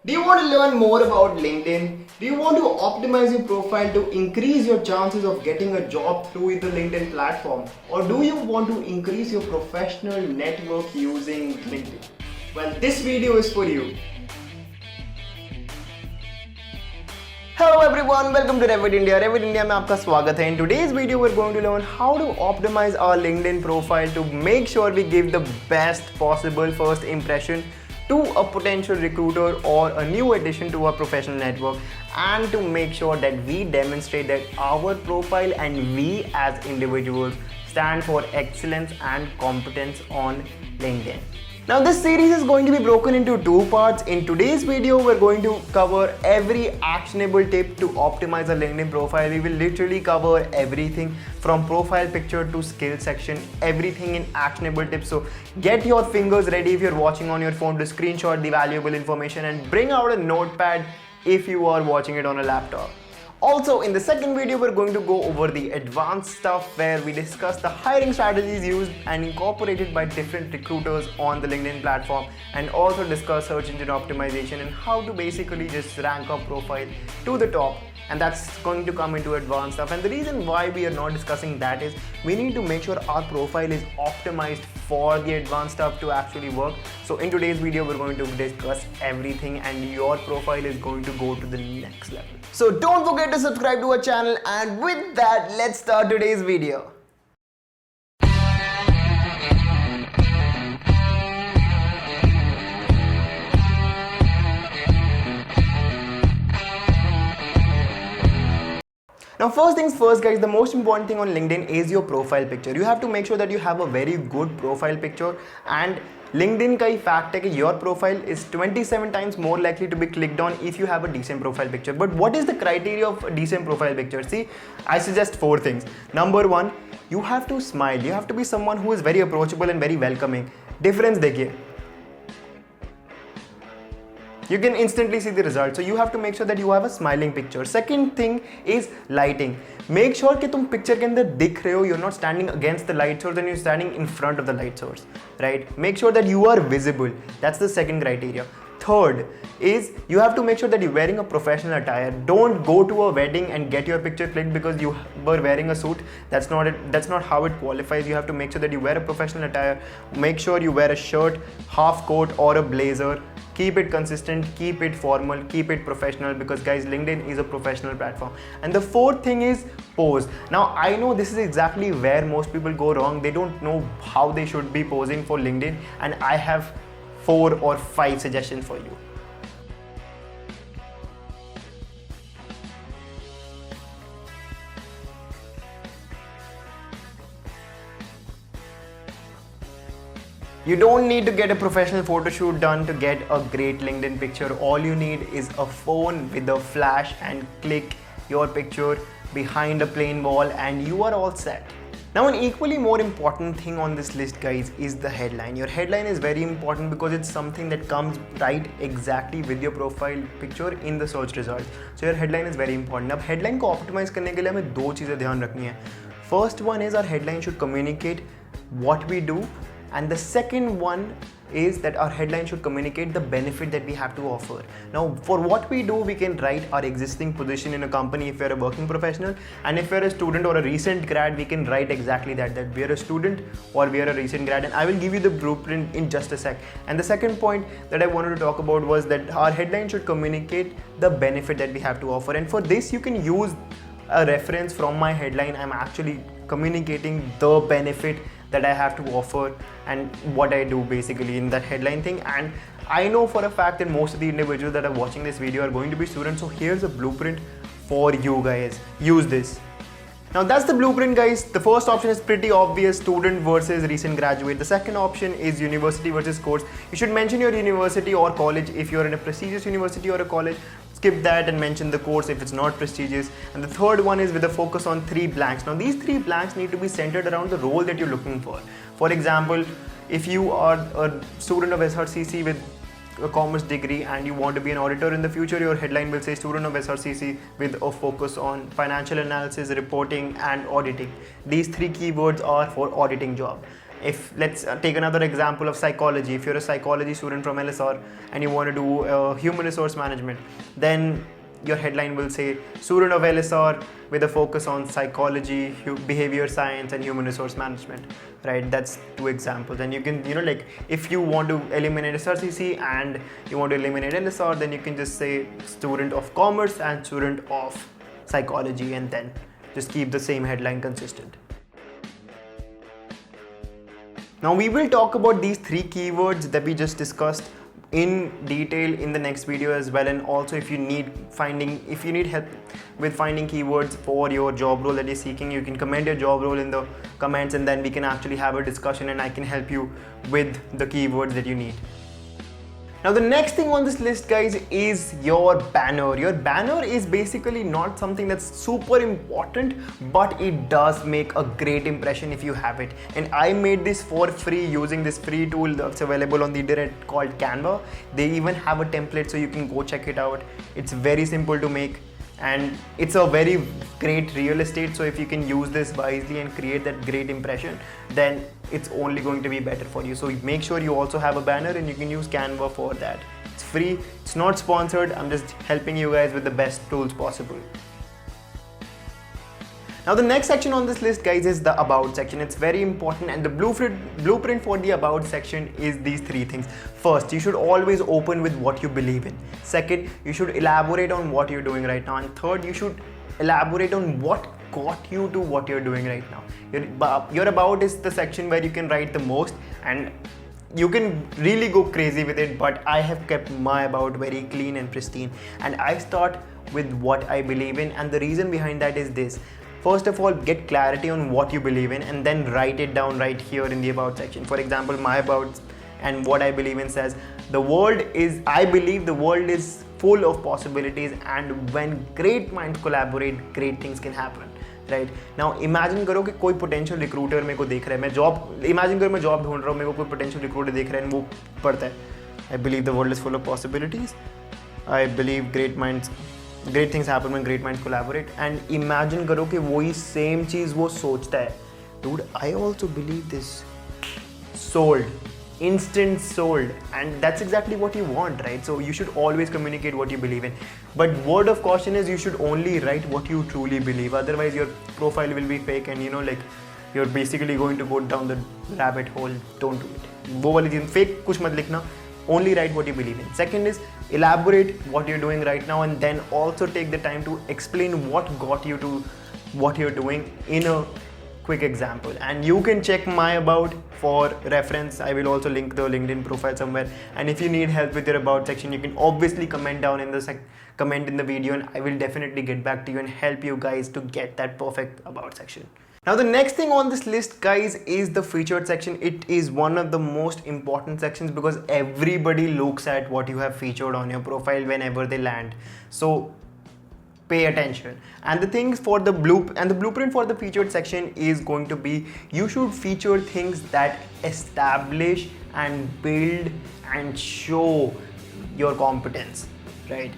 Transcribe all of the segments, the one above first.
Do you want to learn more about LinkedIn? Do you want to optimize your profile to increase your chances of getting a job through the LinkedIn platform? Or do you want to increase your professional network using LinkedIn? Well, this video is for you. Hello everyone, welcome to Revit India. Revit India में आपका स्वागत है. In today's video we're going to learn how to optimize our LinkedIn profile to make sure we give the best possible first impression to a potential recruiter or a new addition to our professional network, and to make sure that we demonstrate that our profile and we as individuals stand for excellence and competence on LinkedIn. Now this series is going to be broken into two parts. In today's video, we're going to cover every actionable tip to optimize a LinkedIn profile. We will literally cover everything from profile picture to skill section, everything in actionable tips. So get your fingers ready if you're watching on your phone to screenshot the valuable information and bring out a notepad if you are watching it on a laptop. Also, in the second video, we're going to go over the advanced stuff where we discuss the hiring strategies used and incorporated by different recruiters on the LinkedIn platform, and also discuss search engine optimization and how to basically just rank our profile to the top. And that's going to come into advanced stuff. And the reason why we are not discussing that is we need to make sure our profile is optimized for the advanced stuff to actually work. So in today's video, we're going to discuss everything and your profile is going to go to the next level. So don't forget to subscribe to our channel, and with that, let's start today's video. Now first things first guys, the most important thing on LinkedIn is your profile picture. You have to make sure that you have a very good profile picture, and LinkedIn का ही fact है कि your profile is 27 times more likely to be clicked on if you have a decent profile picture. But what is the criteria of a decent profile picture? See, I suggest 4 things. Number 1, you have to smile. You have to be someone who is very approachable and very welcoming. Difference देखिए. You can instantly see the result. So you have to make sure that you have a smiling picture. Second thing is lighting. Make sure कि तुम picture के अंदर दिख रहे हो. You're not standing against the light source and you're standing in front of the light source, right? Make sure that you are visible. That's the second criteria. Third is you have to make sure that you're wearing a professional attire. Don't go to a wedding and get your picture clicked because you were wearing a suit. That's not it. That's not how it qualifies. You have to make sure that you wear a professional attire. Make sure you wear a shirt, half coat or a blazer. Keep it consistent, keep it formal, keep it professional, because guys, LinkedIn is a professional platform. And the fourth thing is pose. Now I know this is exactly where most people go wrong. They don't know how they should be posing for LinkedIn, and I have 4 or 5 suggestions for you. You don't need to get a professional photo shoot done to get a great LinkedIn picture. All you need is a phone with a flash and click your picture behind a plain wall and you are all set. Now an equally more important thing on this list guys is the headline. Your headline is very important because it's something that comes right exactly with your profile picture in the search results. So your headline is very important. अब headline को optimize करने के लिए हमें 2 चीज़ें ध्यान रखनी है. First one is our headline should communicate what we do, and the second one is that our headline should communicate the benefit that we have to offer. Now for what we do, we can write our existing position in a company if we're a working professional, and if we're a student or a recent grad, we can write exactly that we are a student or we are a recent grad, and I will give you the blueprint in just a sec. And the second point that I wanted to talk about was that our headline should communicate the benefit that we have to offer, and for this you can use a reference from my headline. I'm actually communicating the benefit that I have to offer and what I do basically in that headline thing. And I know for a fact that most of the individuals that are watching this video are going to be students, so here's a blueprint for you guys. Use this. Now that's the blueprint guys. The first option is pretty obvious, student versus recent graduate. The second option is university versus course. You should mention your university or college if you're in a prestigious university or a college. Skip that and mention the course if it's not prestigious. And the third one is with a focus on 3 blanks. Now these 3 blanks need to be centered around the role that you're looking for. For example, if you are a student of SRCC with a commerce degree and you want to be an auditor in the future, your headline will say student of SRCC with a focus on financial analysis, reporting and auditing. These 3 keywords are for auditing job. If let's take another example of psychology. If you're a psychology student from LSR and you want to do human resource management, then your headline will say student of LSR with a focus on psychology, behavior science and human resource management, right? That's two examples. And you can, like if you want to eliminate SRCC and you want to eliminate LSR, then you can just say student of commerce and student of psychology, and then just keep the same headline consistent. Now we will talk about these 3 keywords that we just discussed in detail in the next video as well. And also if you need help with finding keywords for your job role that you're seeking, you can comment your job role in the comments, and then we can actually have a discussion and I can help you with the keywords that you need. Now the next thing on this list, guys, is your banner. Your banner is basically not something that's super important, but it does make a great impression if you have it. And I made this for free using this free tool that's available on the internet called Canva. They even have a template, so you can go check it out. It's very simple to make, and it's a very great real estate. So if you can use this wisely and create that great impression, then it's only going to be better for you. So make sure you also have a banner, and you can use Canva for that. It's free, it's not sponsored. I'm just helping you guys with the best tools possible. Now the next section on this list, guys, is the about section. It's very important, and the blueprint for the about section is these 3 things. First, you should always open with what you believe in. Second, you should elaborate on what you're doing right now. And third, you should elaborate on what got you to what you're doing right now. Your about is the section where you can write the most, and you can really go crazy with it, but I have kept my about very clean and pristine, and I start with what I believe in. And the reason behind that is this: first of all, get clarity on what you believe in, and then write it down right here in the about section. For example, my about and what I believe in says, I believe the world is full of possibilities, and when great minds collaborate, great things can happen. Right now imagine करो कि कोई potential recruiter मेरे को देख रहा है, मैं job ढूंढ रहा हूँ, मेरे को कोई पोटेंशियल रिक्रूटर देख रहा है, वो पढ़ता है I believe the world is full of possibilities, I believe great things happen when great minds collaborate. And imagine करो कि वही सेम चीज़ वो सोचता है, dude I also believe this, sold, instant sold. And that's exactly what you want, right? So you should always communicate what you believe in, but word of caution is you should only write what you truly believe, otherwise your profile will be fake and you're basically going to go down the rabbit hole. Don't do it. वो वाली चीज़ fake कुछ मत लिखना, only write what you believe in. Second is elaborate what you're doing right now, and then also take the time to explain what got you to what you're doing in a quick example. And you can check my about for reference. I will also link the LinkedIn profile somewhere, and if you need help with your about section, you can obviously comment down in the comment in the video, and I will definitely get back to you and help you guys to get that perfect about section. Now the next thing on this list, guys, is the featured section. It is one of the most important sections because everybody looks at what you have featured on your profile whenever they land. So pay attention. And the things for the blueprint for the featured section is going to be, you should feature things that establish and build and show your competence, right?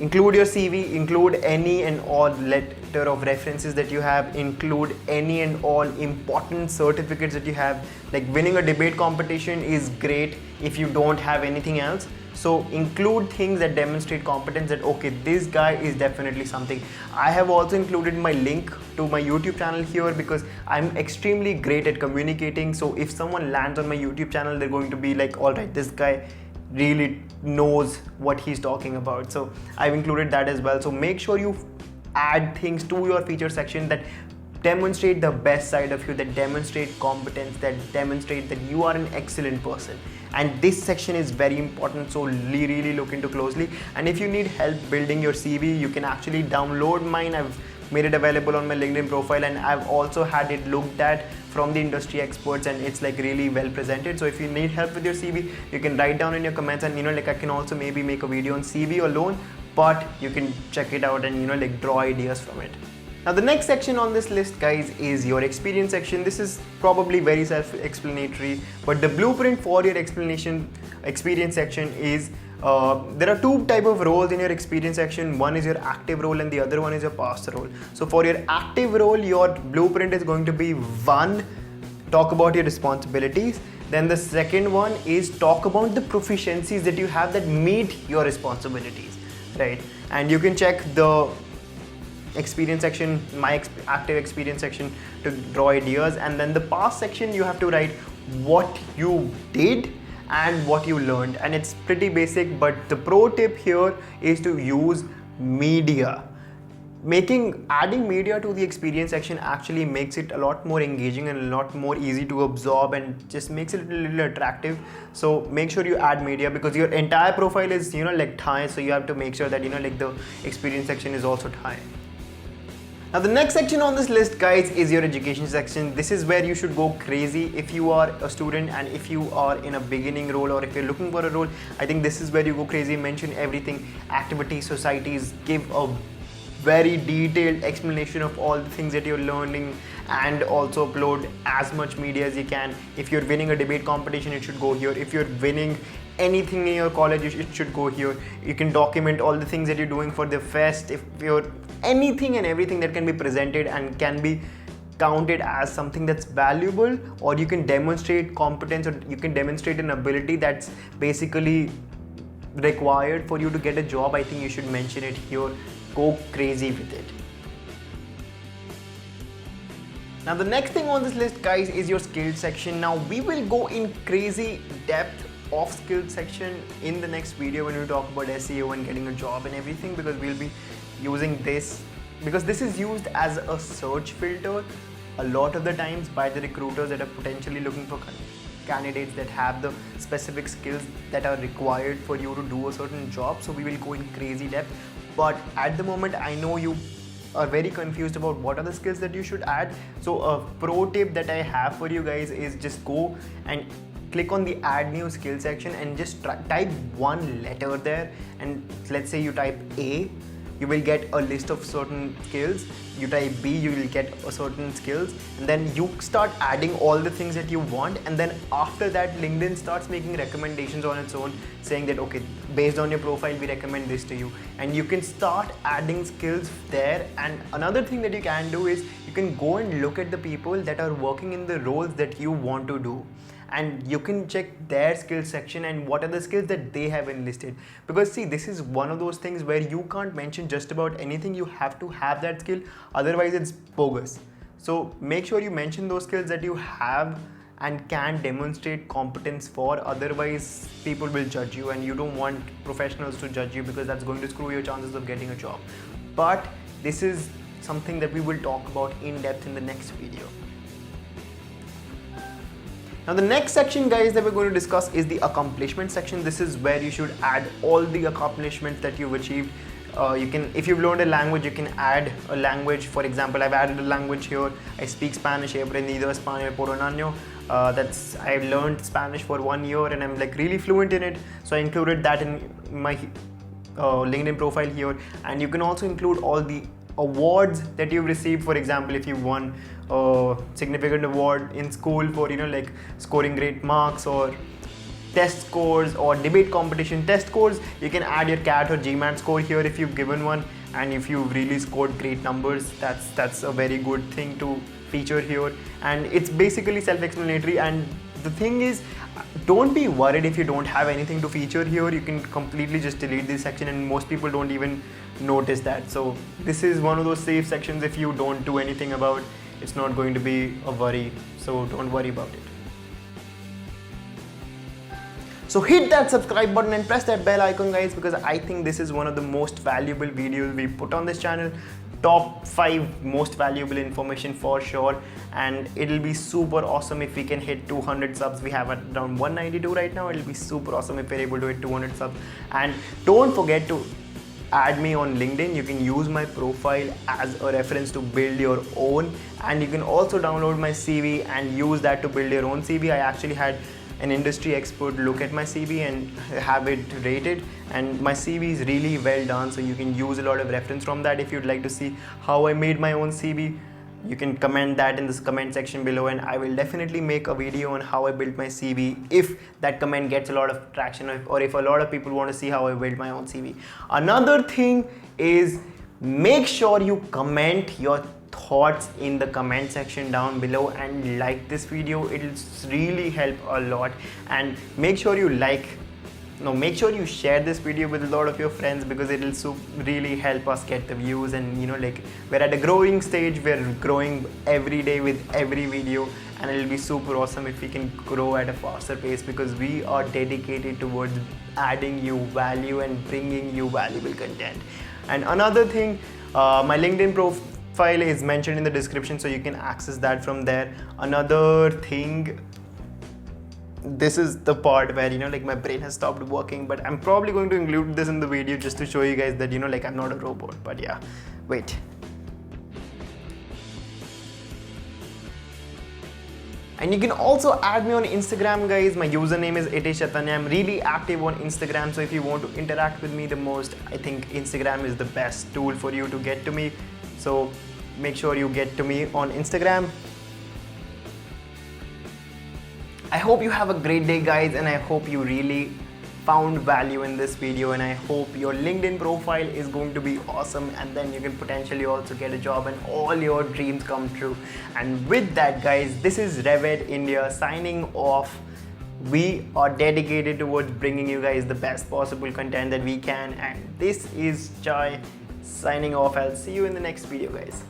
Include your CV, include any and all letter of references that you have, include any and all important certificates that you have. Like winning a debate competition is great if you don't have anything else. So include things that demonstrate competence, that okay, this guy is definitely something. I have also included my link to my YouTube channel here because I'm extremely great at communicating. So if someone lands on my YouTube channel, they're going to be like, all right, this guy really knows what he's talking about. So I've included that as well. So make sure you add things to your feature section that demonstrate the best side of you, that demonstrate competence, that demonstrate that you are an excellent person. And this section is very important, so really look into closely. And if you need help building your CV, you can actually download mine. I've made it available on my LinkedIn profile, and I've also had it looked at from the industry experts, and it's like really well presented. So if you need help with your CV, you can write down in your comments, and I can also maybe make a video on CV alone, but you can check it out and draw ideas from it. Now the next section on this list, guys, is your experience section. This is probably very self-explanatory, but the blueprint for your experience section is there are 2 type of roles in your experience section. One is your active role and the other one is your past role. So for your active role, your blueprint is going to be 1, talk about your responsibilities. Then the second one is talk about the proficiencies that you have that meet your responsibilities, right? And you can check the experience section, active experience section, to draw ideas. And then the past section, you have to write what you did and what you learned. And it's pretty basic, but the pro tip here is to use media. Adding media to the experience section actually makes it a lot more engaging and a lot more easy to absorb, and just makes it a little attractive. So make sure you add media, because your entire profile is like Thai, so you have to make sure that like the experience section is also Thai. Now the next section on this list, guys, is your education section. This is where you should go crazy if you are a student, and if you are in a beginning role, or if you're looking for a role. I think this is where you go crazy. Mention everything, activities, societies, give a very detailed explanation of all the things that you're learning, and also upload as much media as you can. If you're winning a debate competition, it should go here. If you're winning anything in your college, it should go here. You can document all the things that you're doing for the fest. If you're anything and everything that can be presented and can be counted as something that's valuable, or you can demonstrate competence, or you can demonstrate an ability that's basically required for you to get a job, I think you should mention it here. Go crazy with it. Now the next thing on this list, guys, is your skills section. Now we will go in crazy depth of skills section in the next video when we talk about SEO and getting a job and everything, because we'll be using this, because this is used as a search filter a lot of the times by the recruiters that are potentially looking for candidates that have the specific skills that are required for you to do a certain job. So we will go in crazy depth. But at the moment, I know you are very confused about what are the skills that you should add. So a pro tip that I have for you guys is just go and click on the add new skill section and just type one letter there. And let's say you type A, you will get a list of certain skills. You type B, you will get a certain skills, and then you start adding all the things that you want. And then after that, LinkedIn starts making recommendations on its own, saying that okay, based on your profile, we recommend this to you, and you can start adding skills there. And another thing that you can do is you can go and look at the people that are working in the roles that you want to do, and you can check their skills section and what are the skills that they have enlisted. Because see, this is one of those things where you can't mention just about anything. You have to have that skill, otherwise it's bogus. So make sure you mention those skills that you have and can demonstrate competence for, otherwise people will judge you, and you don't want professionals to judge you, because that's going to screw your chances of getting a job. But this is something that we will talk about in depth in the next video. Now the next section, guys, that we're going to discuss is the accomplishment section. This is where you should add all the accomplishments that you've achieved. You can, if you've learned a language, you can add a language. For example, I've added a language here. I speak Spanish. He aprendido español por un año. I've learned Spanish for 1 year and I'm like really fluent in it. So I included that in my LinkedIn profile here. And you can also include all the awards that you've received. For example, if you won a significant award in school for like scoring great marks, or test scores, or debate competition test scores, you can add your CAT or GMAT score here if you've given one, and if you've really scored great numbers, that's a very good thing to feature here. And it's basically self-explanatory. And the thing is, don't be worried if you don't have anything to feature here. You can completely just delete this section, and most people don't even notice that. So this is one of those safe sections. If you don't do anything about, it's not going to be a worry, so don't worry about it. So hit that subscribe button and press that bell icon, guys, because I think this is one of the most valuable videos we put on this channel. Top 5 most valuable information for sure, and it'll be super awesome if we can hit 200 subs. We have at around 192 right now. It'll be super awesome if we're able to hit 200 subs. And don't forget to add me on LinkedIn. You can use my profile as a reference to build your own, and you can also download my CV and use that to build your own CV. I actually had an industry expert look at my CV and have it rated, and my CV is really well done, so you can use a lot of reference from that. If you'd like to see how I made my own CV, you can comment that in this comment section below, and I will definitely make a video on how I built my CV if that comment gets a lot of traction, or if a lot of people want to see how I built my own CV. Another thing is, make sure you comment your thoughts in the comment section down below and like this video. It'll really help a lot. And make sure you make sure you share this video with a lot of your friends, because it'll really help us get the views. And we're at a growing stage, we're growing every day with every video, and it'll be super awesome if we can grow at a faster pace, because we are dedicated towards adding you value and bringing you valuable content. And another thing, my LinkedIn profile is mentioned in the description, so you can access that from there. Another thing, this is the part where my brain has stopped working, but I'm probably going to include this in the video just to show you guys that I'm not a robot. But yeah, wait. And you can also add me on Instagram, guys. My username is Itesh Chaitanya. I'm really active on Instagram, so if you want to interact with me the most, I think Instagram is the best tool for you to get to me. So make sure you get to me on Instagram. I hope you have a great day, guys, and I hope you really found value in this video, and I hope your LinkedIn profile is going to be awesome, and then you can potentially also get a job and all your dreams come true. And with that, guys, this is Reved India signing off. We are dedicated towards bringing you guys the best possible content that we can, and this is Chai signing off. I'll see you in the next video, guys.